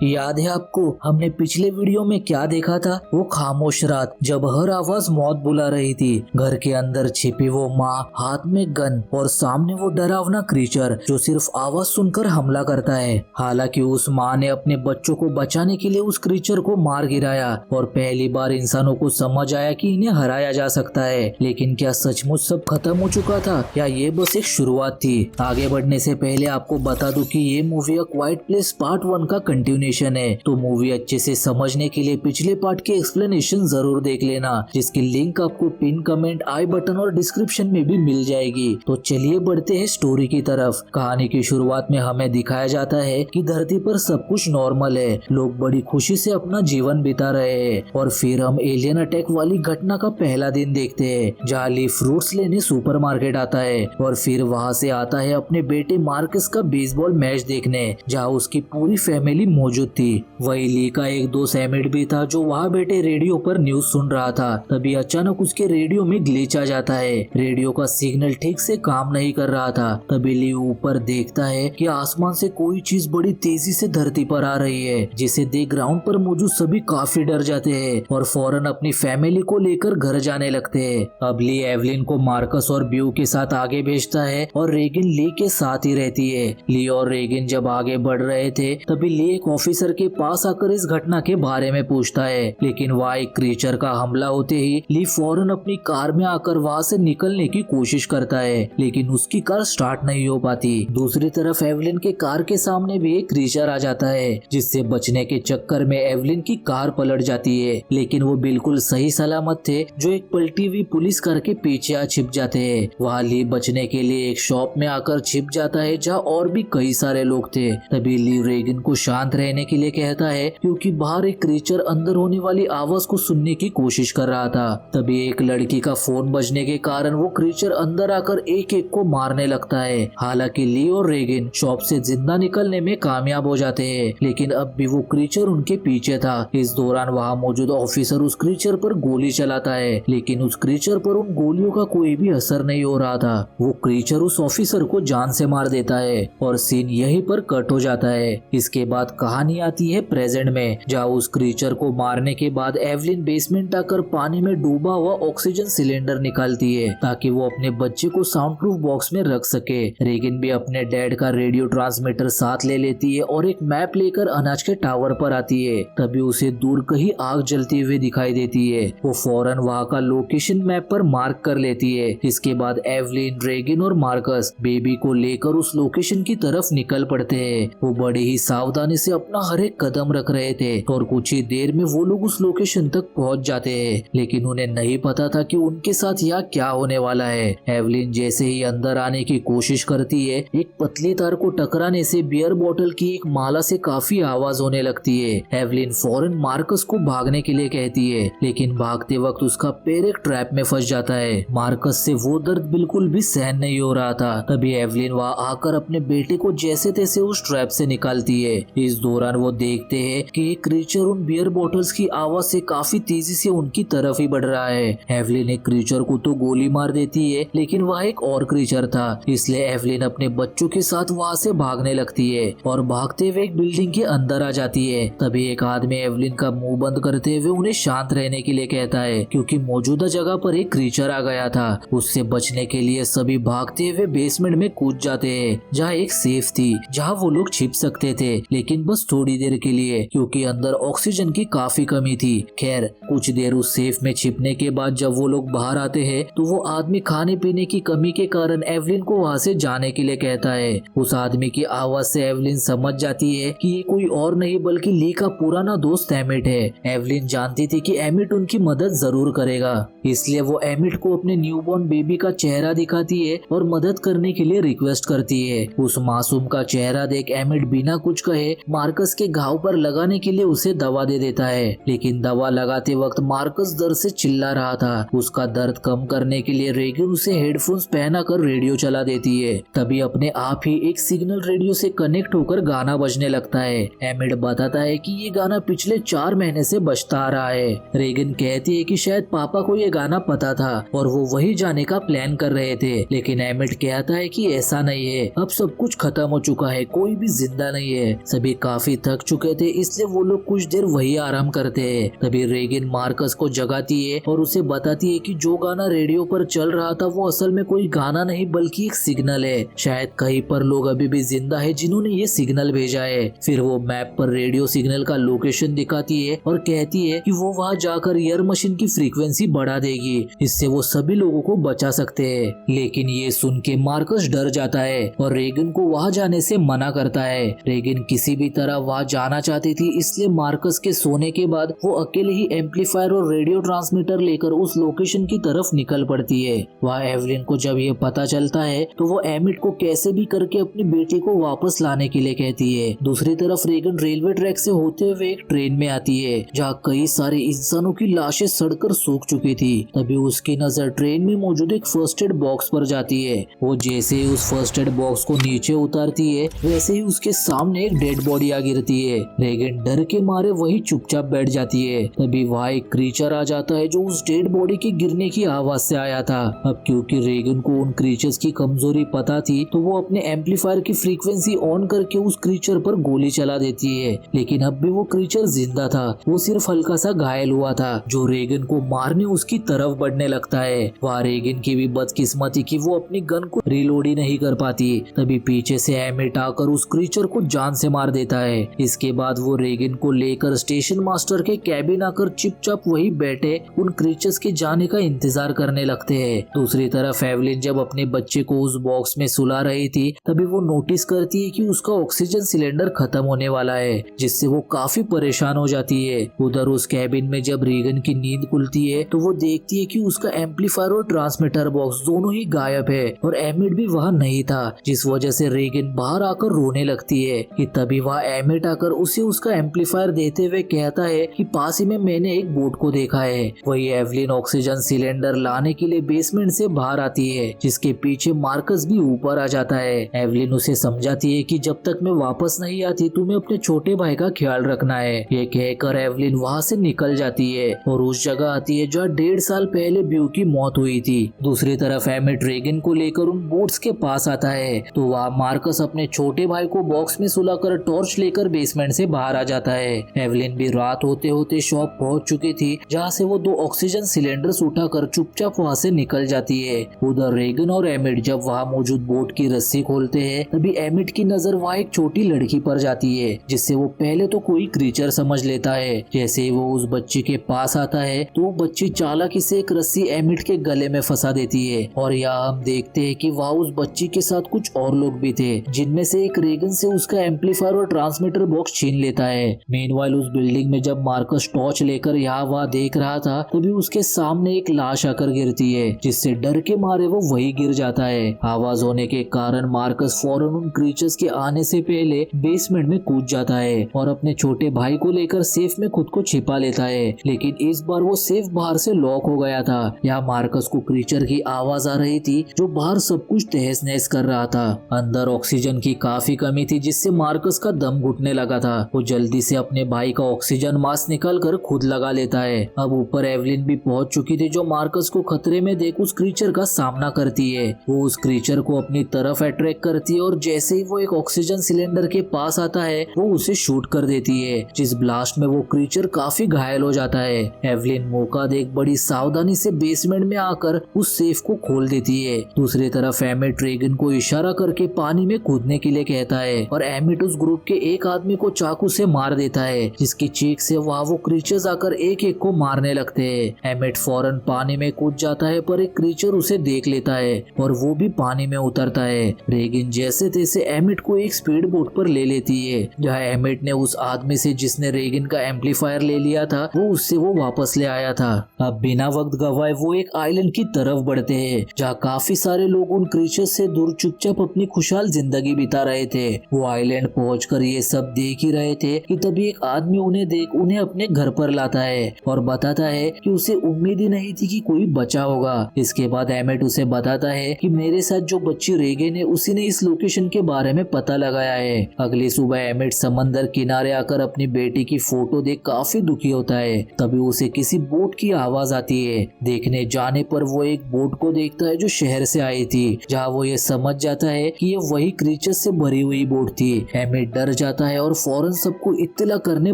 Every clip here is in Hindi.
याद है आपको हमने पिछले वीडियो में क्या देखा था? वो खामोश रात जब हर आवाज मौत बुला रही थी। घर के अंदर छिपी वो माँ, हाथ में गन और सामने वो डरावना क्रीचर जो सिर्फ आवाज सुनकर हमला करता है। हालांकि उस माँ ने अपने बच्चों को बचाने के लिए उस क्रीचर को मार गिराया और पहली बार इंसानों को समझ आया कि इन्हें हराया जा सकता है। लेकिन क्या सचमुच सब खत्म हो चुका था या ये बस एक शुरुआत थी? आगे बढ़ने से पहले आपको बता दूं कि ये मूवी अ क्वाइट प्लेस पार्ट 1 का कंटिन्यूएशन है, तो मूवी अच्छे से समझने के लिए पिछले पार्ट के एक्सप्लेनेशन जरूर देख लेना, जिसकी लिंक आपको पिन कमेंट, आई बटन और डिस्क्रिप्शन में भी मिल जाएगी। तो चलिए बढ़ते हैं स्टोरी की तरफ। कहानी की शुरुआत में हमें दिखाया जाता है कि धरती पर सब कुछ नॉर्मल है, लोग बड़ी खुशी से अपना जीवन बिता रहे हैं। और फिर हम एलियन अटैक वाली घटना का पहला दिन देखते हैं, जहाँ ली फ्रूट्स लेने सुपरमार्केट आता है और फिर वहाँ से आता है अपने बेटे मार्कस का बेसबॉल मैच देखने, जहाँ उसकी पूरी फैमिली मौजूद थी। वही ली का एक दोस्त एमिट भी था जो वहाँ बैठे रेडियो पर न्यूज सुन रहा था। तभी अचानक उसके रेडियो में ग्लिच आ जाता है, रेडियो का सिग्नल ठीक से काम नहीं कर रहा था। तभी ली ऊपर देखता है कि आसमान से कोई चीज बड़ी तेजी से धरती पर आ रही है, जिसे देख ग्राउंड पर मौजूद सभी काफी डर जाते हैं और फौरन अपनी फैमिली को लेकर घर जाने लगते हैं। अब ली एवलिन को मार्कस और ब्यू के साथ आगे भेजता है और रेगिन ली के साथ ही रहती है। ली और रेगिन जब आगे बढ़ रहे थे तभी ली एक ऑफिसर के पास आकर इस घटना के बारे में पूछता है, लेकिन वहाँ एक क्रीचर का हमला होते ही ली फौरन अपनी कार में आकर वहाँ से निकलने की कोशिश करता है, लेकिन उसकी कार स्टार्ट नहीं हो पाती। दूसरी तरफ एवलिन के कार के सामने भी एक क्रीचर आ जाता है, जिससे बचने के चक्कर में एवलिन की कार पलट जाती है, लेकिन वो बिल्कुल सही सलामत थे, जो एक पलटी हुई पुलिस कार के पीछे आ छिप जाते हैं। वहाँ ली बचने के लिए एक शॉप में आकर छिप जाता है, जहाँ और भी कई सारे लोग थे। तभी ली रेगिन को शांत रहने के लिए कहता है, क्योंकि बाहर एक क्रीचर अंदर होने वाली आवाज को सुनने की कोशिश कर रहा था। तभी एक लड़की का फोन बजने के कारण वो क्रीचर अंदर आकर एक एक को मारने लगता है। हालांकि ली और रेगिन शॉप से जिंदा निकलने में कामयाब हो जाते हैं, लेकिन अब भी वो क्रीचर उनके पीछे था। इस दौरान वहाँ मौजूद ऑफिसर उस क्रीचर पर गोली चलाता है, लेकिन उस क्रीचर पर उन गोलियों का कोई भी असर नहीं हो रहा था। वो क्रीचर उस ऑफिसर को जान से मार देता है और सीन यहीं पर कट हो जाता है। इसके बाद कहानी आती है प्रेजेंट में, जहाँ उस क्रीचर को मारने के बाद एवलिन बेसमेंट आकर पानी में डूबा हुआ ऑक्सीजन सिलेंडर निकालती है, ताकि वो अपने बच्चे को साउंड प्रूफ बॉक्स में रख सके। रेगिन भी अपने डैड का रेडियो ट्रांसमीटर साथ ले लेती है और एक मैप लेकर अनाज के टावर पर आती है। तभी उसे दूर कहीं आग जलती हुई दिखाई देती है। वो फौरन वहाँ का लोकेशन मैप पर मार्क कर लेती है। इसके बाद एवलिन, रेगिन और मार्कस बेबी को लेकर उस लोकेशन की तरफ निकल पड़ते हैं। वो बड़े ही सावधानी से अपना हर एक कदम रख रहे थे और कुछ ही देर में वो लोग उस लोकेशन तक पहुंच जाते हैं, लेकिन उन्हें नहीं पता था कि उनके साथ यहाँ क्या होने वाला है। एवलिन जैसे ही अंदर आने की कोशिश करती है, एक पतली तार को टकराने से बियर बोतल की एक माला से काफी आवाज होने लगती है। एवलिन फौरन मार्कस को भागने के लिए कहती है, लेकिन भागते वक्त उसका पैर एक ट्रैप में फंस जाता है। मार्कस से वो दर्द बिल्कुल भी सहन नहीं हो रहा था। तभी एवलिन वहाँ आकर अपने बेटे को जैसे तैसे उस ट्रैप से निकालती है। इस दौरान वो देखते हैं कि एक क्रीचर उन बियर बोतल्स की आवाज से काफी तेजी से उनकी तरफ ही बढ़ रहा है। एवलिन एक क्रीचर को तो गोली मार देती है, लेकिन वह एक और क्रीचर था, इसलिए एवलिन अपने बच्चों के साथ वहाँ से भागने लगती है और भागते हुए एक बिल्डिंग के अंदर आ जाती है। तभी एक आदमी एवलिन का मुंह बंद करते हुए उन्हें शांत रहने के लिए कहता है, क्योंकि मौजूदा जगह पर एक क्रीचर आ गया था। उससे बचने के लिए सभी भागते हुए बेसमेंट में कूद जाते हैं, जहाँ एक सेफ थी, जहाँ वो लोग छिप सकते थे, लेकिन बस थोड़ी देर के लिए, क्योंकि अंदर ऑक्सीजन की काफी कमी थी। खैर कुछ देर उस सेफ में छिपने के बाद जब वो लोग बाहर आते हैं, तो वो आदमी खाने पीने की कमी के कारण एवलिन को वहाँ से जाने के लिए कहता है। उस आदमी की आवाज से एवलिन समझ जाती है कि ये कोई और नहीं बल्कि ली का पुराना दोस्त एमिट है। एवलिन जानती थी कि एमिट उनकी मदद जरूर करेगा, इसलिए वो एमिट को अपने न्यूबॉर्न बेबी का चेहरा दिखाती है और मदद करने के लिए रिक्वेस्ट करती है। उस मासूम का चेहरा देख एमिट बिना कुछ कहे मार्कस के घाव पर लगाने के लिए उसे दवा दे देता है, लेकिन दवा लगाते वक्त मार्कस दर्द से चिल्ला रहा था। उसका दर्द कम करने के लिए रेगिन उसे हेडफोन्स पहनाकर रेडियो चला देती है। तभी अपने आप ही एक सिग्नल रेडियो से कनेक्ट होकर गाना बजने लगता है। एमिट बताता है कि ये गाना पिछले 4 महीने से बजता आ रहा है। रेगिन कहती है कि शायद पापा को ये गाना पता था और वो वही जाने का प्लान कर रहे थे, लेकिन एमिट कहता है कि ऐसा नहीं है, अब सब कुछ खत्म हो चुका है, कोई भी जिंदा नहीं है। सभी काफी काफी थक चुके थे, इसलिए वो लोग कुछ देर वही आराम करते हैं। तभी रेगिन मार्कस को जगाती है और उसे बताती है कि जो गाना रेडियो पर चल रहा था वो असल में कोई गाना नहीं बल्कि एक सिग्नल है। शायद कहीं पर लोग अभी भी जिंदा है जिन्होंने ये सिग्नल भेजा है। फिर वो मैप पर रेडियो सिग्नल का लोकेशन दिखाती है और कहती है कि वो वहाँ जाकर एयर मशीन की फ्रीक्वेंसी बढ़ा देगी, इससे वो सभी लोगों को बचा सकते हैं। लेकिन ये सुन के मार्कस डर जाता है और रेगिन को वहाँ जाने से मना करता है। रेगिन किसी भी तरह वहाँ जाना चाहती थी, इसलिए मार्कस के सोने के बाद वो अकेले ही एम्पलीफायर और रेडियो ट्रांसमीटर लेकर उस लोकेशन की तरफ निकल पड़ती है। वहाँ एवलिन को जब ये पता चलता है तो वो एमिट को कैसे भी करके अपनी बेटी को वापस लाने के लिए कहती है। दूसरी तरफ रेगन रेलवे ट्रैक से होते हुए एक ट्रेन में आती है जहाँ कई सारे इंसानों की लाशें सड़कर सूख चुकी थी। तभी उसकी नजर ट्रेन में मौजूद एक फर्स्ट एड बॉक्स पर जाती है। वो जैसे ही उस फर्स्ट एड बॉक्स को नीचे उतारती है वैसे ही उसके सामने एक डेड बॉडी आ गिरती है। रेगन डर के मारे वही चुपचाप बैठ जाती है। तभी वहाँ एक क्रीचर आ जाता है जो उस डेड बॉडी के गिरने की आवाज से आया था। अब क्योंकि रेगन को उन क्रीचर्स की कमजोरी पता थी तो वो अपने एम्पलीफायर की फ्रीक्वेंसी ऑन करके उस क्रीचर पर गोली चला देती है। लेकिन अब भी वो क्रीचर जिंदा था, वो सिर्फ हल्का सा घायल हुआ था जो रेगन को मारने उसकी तरफ बढ़ने लगता है। वहाँ रेगन की भी बदकिस्मती कि वो अपनी गन को रिलोड ही नहीं कर पाती। तभी पीछे से एमिट आकर उस क्रीचर को जान से मार देता है। इसके बाद वो रेगन को लेकर स्टेशन मास्टर के कैबिन आकर चुपचाप वही बैठे उन क्रीचर्स के जाने का इंतजार करने लगते हैं। दूसरी तरफ एवलिन जब अपने बच्चे को उस बॉक्स में सुला रही थी तभी वो नोटिस करती है कि उसका ऑक्सीजन सिलेंडर खत्म होने वाला है, जिससे वो काफी परेशान हो जाती है। उधर उस कैबिन में जब रेगन की नींद खुलती है तो वो देखती है कि उसका एम्पलीफायर और ट्रांसमीटर बॉक्स दोनों ही गायब है और एमिट भी वहाँ नहीं था, जिस वजह से रेगन बाहर आकर रोने लगती है। कि तभी वहाँ एमिट आकर उसे उसका एम्पलीफायर देते हुए कहता है कि पास ही में मैंने एक बोट को देखा है। वही एवलिन ऑक्सीजन सिलेंडर लाने के लिए बेसमेंट से बाहर आती है, जिसके पीछे मार्कस भी ऊपर आ जाता है। एवलिन उसे समझाती है कि जब तक मैं वापस नहीं आती तुम्हें अपने छोटे भाई का ख्याल रखना है। ये कहकर एवलिन वहाँ से निकल जाती है और उस जगह आती है जहाँ 1.5 साल पहले ब्यू की मौत हुई थी। दूसरी तरफ एमिट रेगन को लेकर उन बोट्स के पास आता है तो वहाँ मार्कस अपने छोटे भाई को बॉक्स में सुलाकर टॉर्च लेकर बेसमेंट से बाहर आ जाता है। एवलिन भी रात होते होते शॉप पहुंच चुकी थी जहाँ से वो 2 ऑक्सीजन सिलेंडर्स उठाकर चुपचाप वहाँ से निकल जाती है। उधर रेगन और एमिट जब वहाँ मौजूद बोट की रस्सी खोलते हैं तभी एमिट की नजर वहाँ एक छोटी लड़की पर जाती है, जिससे वो पहले तो कोई क्रीचर समझ लेता है। जैसे ही वो उस बच्ची के पास आता है तो वो बच्ची चालाकी से एक रस्सी एमिट के गले में फंसा देती है और यहाँ हम देखते हैं कि वहाँ उस बच्ची के साथ कुछ और लोग भी थे, जिनमें से एक रेगन से उसका एम्पलीफायर और ट्रांसमीटर बॉक्स छीन लेता है। मीनवाइल उस बिल्डिंग में जब मार्कस टॉर्च लेकर यहाँ वहाँ देख रहा था तभी उसके सामने एक लाश आकर गिरती है, जिससे डर के मारे वो वही गिर जाता है। आवाज होने के कारण मार्कस फौरन उन क्रीचर्स के आने से पहले बेसमेंट में कूद जाता है और अपने छोटे भाई को लेकर सेफ में खुद को छिपा लेता है। लेकिन इस बार वो सेफ बाहर से लॉक हो गया था। यहाँ मार्कस को क्रीचर की आवाज आ रही थी जो बाहर सब कुछ तहस नहस कर रहा था। अंदर ऑक्सीजन की काफी कमी थी, जिससे मार्कस का दम घुटने लगा था। वो जल्दी से अपने भाई का ऑक्सीजन मास्क निकाल कर खुद लगा लेता है। अब ऊपर एवलिन भी पहुंच चुकी थी जो मार्कस को खतरे में देख उस क्रीचर का सामना करती है। वो उस क्रीचर को अपनी तरफ अट्रैक्ट करती है और जैसे ही वो एक ऑक्सीजन सिलेंडर के पास आता है वो उसे शूट कर देती है, जिस ब्लास्ट में वो क्रीचर काफी घायल हो जाता है। एवलिन मौका देख बड़ी सावधानी से बेसमेंट में आकर उस सेफ को खोल देती है। दूसरी तरफ एमिट रेगन को इशारा करके पानी में कूदने के लिए कहता है और एमिट उस ग्रुप के एक आदमी को चाकू से मार देता है, जिसकी चीख से वहाँ वो क्रीचर्स आकर एक एक को मारने लगते हैं। एमिट फौरन पानी में कूद जाता है पर एक क्रीचर उसे देख लेता है और वो भी पानी में उतरता है। रेगिन जैसे तैसे एमिट को एक स्पीड बोट पर ले लेती है, जहाँ एमिट ने उस आदमी से जिसने रेगिन का एम्पलीफायर ले लिया था वो उससे वो वापस ले आया था। अब बिना वक्त गवाए वो एक आइलैंड की तरफ बढ़ते हैं जहाँ काफी सारे लोग उन क्रीचर्स से दूर चुपचाप अपनी खुशहाल जिंदगी बिता रहे थे। वो आइलैंड पहुंचकर ये सब देख ही रहे थे कि तभी एक आदमी उन्हें देख उन्हें अपने घर पर लाता है और बताता है कि उसे उम्मीद ही नहीं थी कि कोई बचा होगा। इसके बाद एमिट उसे बताता है कि मेरे साथ जो बच्ची रेगन है उसी ने इस लोकेशन के बारे में पता लगाया है। अगली सुबह एमिट समंदर किनारे आकर अपनी बेटी की फोटो देख काफी दुखी होता है। तभी उसे किसी बोट की आवाज आती है। देखने जाने पर वो एक बोट को देखता है जो शहर से आई थी, जहाँ वो ये समझ जाता है कि ये वही क्रीचर से भरी हुई बोट थी। एमिट डर जाता जाता है और फौरन सबको इत्तला करने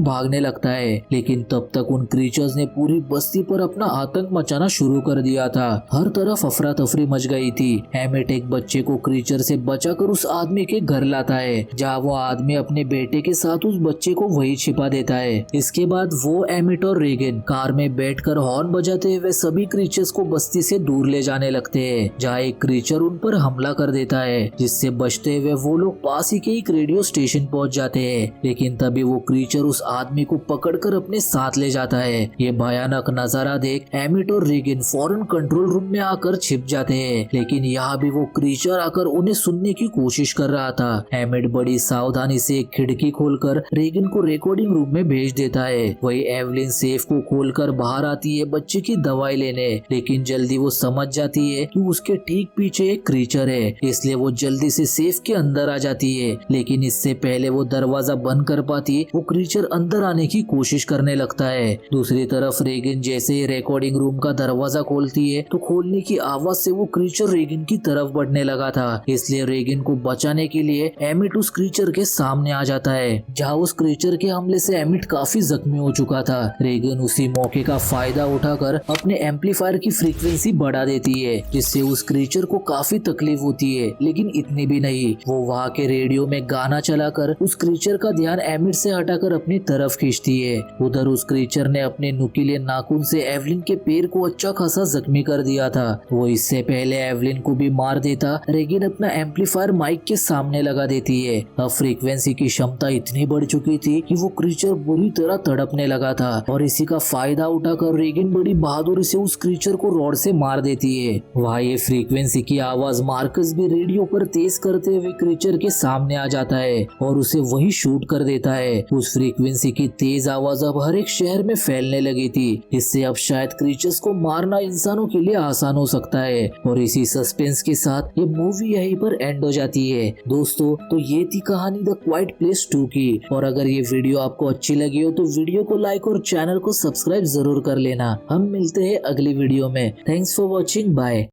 भागने लगता है। लेकिन तब तक उन क्रीचर्स ने पूरी बस्ती पर अपना आतंक मचाना शुरू कर दिया था। हर तरफ अफरा तफरी मच गई थी। एमिट एक बच्चे को क्रीचर से बचाकर उस आदमी के घर लाता है, जहाँ वो आदमी अपने बेटे के साथ उस बच्चे को वही छिपा देता है। इसके बाद वो एमिट और रेगन कार में बैठकर हॉर्न बजाते हुए सभी क्रीचर्स को बस्ती से दूर ले जाने लगते हैं, जहाँ एक क्रीचर उन पर हमला कर देता है, जिससे बचते हुए वो लोग पास ही के एक रेडियो स्टेशन पहुंच जाते हैं। लेकिन तभी वो क्रीचर उस आदमी को पकड़कर अपने साथ ले जाता है। ये भयानक नजारा देख एमिट और रेगन फौरन कंट्रोल रूम में आकर छिप जाते हैं। लेकिन यहाँ भी वो क्रीचर आकर उन्हें सुनने की कोशिश कर रहा था। एमिट बड़ी सावधानी से एक खिड़की खोलकर रेगन को रिकॉर्डिंग रूम में भेज देता है। वही एवलिन सेफ को खोलकर बाहर आती है बच्चे की दवाई लेने, लेकिन जल्दी वो समझ जाती है कि उसके ठीक पीछे एक क्रीचर है, इसलिए वो जल्दी से सेफ के अंदर आ जाती है। लेकिन इससे पहले वो दरवाजा बंद कर पाती, वो क्रीचर अंदर आने की कोशिश करने लगता है। दूसरी तरफ रेगन जैसे ही रिकॉर्डिंग रूम का दरवाजा खोलती है तो खोलने की आवाज से वो क्रीचर रेगन की तरफ बढ़ने लगा था। इसलिए रेगन को बचाने के लिए एमिट उस क्रीचर के सामने आ जाता है, जहाँ उस क्रीचर के हमले से एमिट काफी जख्मी हो चुका था। रेगन उसी मौके का फायदा उठाकर अपने एम्पलीफायर की फ्रीक्वेंसी बढ़ा देती है, जिससे उस क्रीचर को काफी तकलीफ होती है। लेकिन इतनी भी नहीं, वो वहाँ के रेडियो में गाना चलाकर उस क्रीचर का ध्यान एमिट से हटाकर अपनी तरफ खींचती है। उधर उस क्रीचर ने अपने नुकीले नाखून से एवलिन के पैर को अच्छा खासा जख्मी कर दिया था। वो इससे पहले एवलिन को भी मार देता, रेगन अपना एम्पलीफायर माइक के सामने लगा देती है। अब फ्रीक्वेंसी की क्षमता इतनी बढ़ चुकी थी कि वो क्रीचर बुरी तरह तड़पने लगा था, और इसी का फायदा उठाकर रेगन बड़ी बहादुरी से उस क्रीचर को रॉड से मार देती है। वहाँ ये फ्रीक्वेंसी की आवाज मार्कस भी रेडियो पर तेज करते हुए क्रीचर के सामने आ जाता है और उसे वही शूट कर देता है। उस फ्रीक्वेंसी की तेज आवाज अब हर एक शहर में फैलने लगी थी। इससे अब शायद क्रीचर्स को मारना इंसानों के लिए आसान हो सकता है। और इसी सस्पेंस के साथ ये मूवी यहीं पर एंड हो जाती है। दोस्तों, तो ये थी कहानी द क्वाइट प्लेस 2 की। और अगर ये वीडियो आपको अच्छी लगी हो तो वीडियो को लाइक और चैनल को सब्सक्राइब जरूर कर लेना। हम मिलते हैं अगली वीडियो में। Thanks for watching, bye.